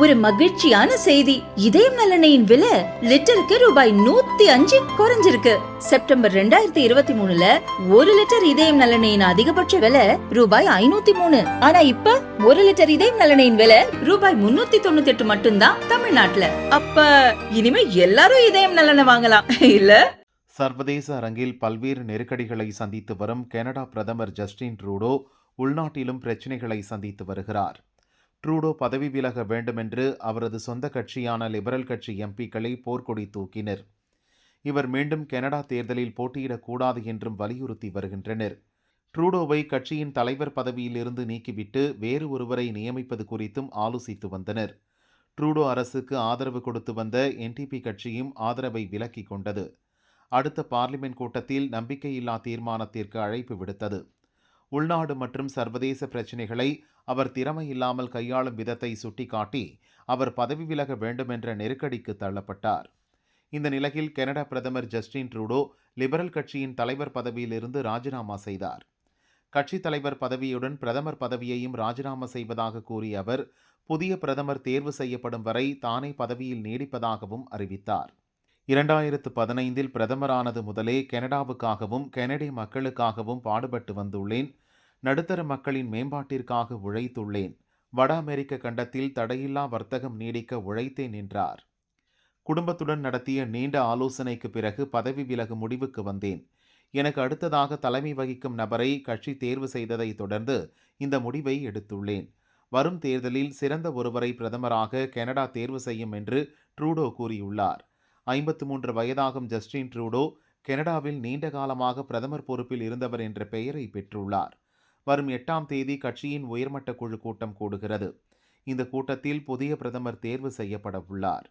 ஒரு மகிழ்ச்சியான செய்தி. இதயம் நல்லெண்ணெயின் விலை லிட்டருக்கு ரூபாய் 105 குறைஞ்சிருக்கு. செப்டம்பர் 2023ல 1 லிட்டர் இதயம் நல்லெண்ணெயின் அதிகபட்ச விலை ரூபாய் 503. ஆனா இப்ப 1 லிட்டர் இதயம் நல்லெண்ணெயின் விலை ரூபாய் 398 மட்டும்தான் தமிழ்நாட்டுல. அப்ப இனிமே எல்லாரும் இதயம் நல்லெண்ணெய் வாங்கலாம் இல்ல? சர்வதேச அரங்கில் பல்வேறு நெருக்கடிகளை சந்தித்து வரும் கனடா பிரதமர் ஜஸ்டின் ட்ரூடோ உள்நாட்டிலும் பிரச்சினைகளை சந்தித்து வருகிறார். ட்ரூடோ பதவி விலக வேண்டுமென்று அவரது சொந்த கட்சியான லிபரல் கட்சி எம்பிக்களை போர்க்கொடி தூக்கினர். இவர் மீண்டும் கனடா தேர்தலில் போட்டியிடக்கூடாது என்றும் வலியுறுத்தி வருகின்றனர். ட்ரூடோவை கட்சியின் தலைவர் பதவியிலிருந்து நீக்கிவிட்டு வேறு ஒருவரை நியமிப்பது குறித்தும் ஆலோசித்து வந்தனர். ட்ரூடோ அரசுக்கு ஆதரவு கொடுத்து வந்த என்டிபி கட்சியும் ஆதரவை விலக்கிக் கொண்டது. அடுத்த பார்லிமென்ட் கூட்டத்தில் நம்பிக்கையில்லா தீர்மானத்திற்கு அழைப்பு விடுத்தது. உள்நாடு மற்றும் சர்வதேச பிரச்சினைகளை அவர் திறமையில்லாமல் கையாளும் விதத்தை சுட்டிக்காட்டி அவர் பதவி விலக வேண்டும் என்ற நெருக்கடிக்கு தள்ளப்பட்டார். இந்த நிலையில் கனடா பிரதமர் ஜஸ்டின் ட்ரூடோ லிபரல் கட்சியின் தலைவர் பதவியிலிருந்து ராஜினாமா செய்தார். கட்சித் தலைவர் பதவியுடன் பிரதமர் பதவியையும் ராஜினாமா செய்வதாக கூறிய அவர் புதிய பிரதமர் தேர்வு செய்யப்படும் வரை தானே பதவியில் நீடிப்பதாகவும் அறிவித்தார். 2015 பிரதமரானது முதலே கனடாவுக்காகவும் கனடிய மக்களுக்காகவும் பாடுபட்டு வந்துள்ளேன். நடுத்தர மக்களின் மேம்பாட்டிற்காக உழைத்துள்ளேன். வட அமெரிக்க கண்டத்தில் தடையில்லா வர்த்தகம் நீடிக்க உழைத்தேன் என்றார். குடும்பத்துடன் நடத்திய நீண்ட ஆலோசனைக்கு பிறகு பதவி விலகும் முடிவுக்கு வந்தேன். எனக்கு அடுத்ததாக தலைமை வகிக்கும் நபரை கட்சி தேர்வு செய்ததை தொடர்ந்து இந்த முடிவை எடுத்துள்ளேன். வரும் தேர்தலில் சிறந்த ஒருவரை பிரதமராக கனடா தேர்வு செய்யும் என்று ட்ரூடோ கூறியுள்ளார். 53 வயதாகும் ஜஸ்டின் ட்ரூடோ கனடாவில் நீண்ட காலமாக பிரதமர் பொறுப்பில் இருந்தவர் என்ற பெயரை பெற்றுள்ளார். வரும் 8ஆம் தேதி கட்சியின் உயர்மட்ட குழு கூட்டம் கூடுகிறது. இந்த கூட்டத்தில் புதிய பிரதமர் தேர்வு செய்யப்பட உள்ளார்.